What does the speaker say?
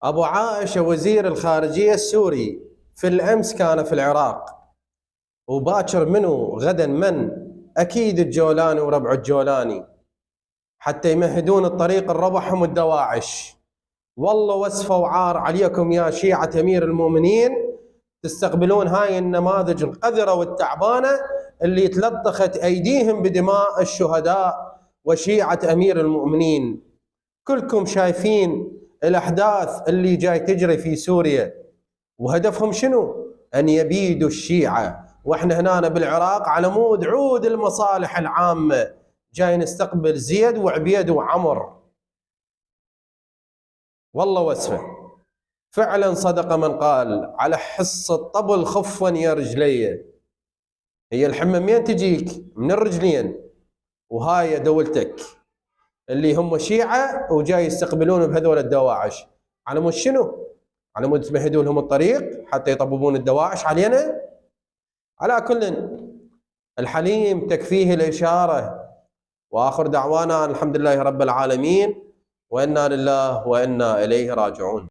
أبو عائشة وزير الخارجية السوري في الأمس كان في العراق، وباكر منو غدا من؟ أكيد الجولاني وربع الجولاني، حتى يمهدون الطريق لربحهم الدواعش. والله وسفة وعار عليكم يا شيعة أمير المؤمنين، تستقبلون هاي النماذج القذرة والتعبانة اللي تلطخت أيديهم بدماء الشهداء وشيعة أمير المؤمنين. كلكم شايفين الأحداث اللي جاي تجري في سوريا، وهدفهم شنو؟ أن يبيدوا الشيعة. وإحنا هنا بالعراق على مود عود المصالح العامة جاي نستقبل زيد وعبيد وعمر. والله وسفة فعلا صدق من قال على حصة طبل خفا يا رجلي. هي الحمى منين تجيك؟ من الرجلين. وهاي دولتك اللي هم شيعة وجاي يستقبلون بهذول الدواعش على مود شنو؟ على مود تمهدون لهم الطريق حتى يطببون الدواعش علينا. على كل الحليم تكفيه الإشارة، وآخر دعوانا الحمد لله رب العالمين، وإنا لله وإنا إليه راجعون.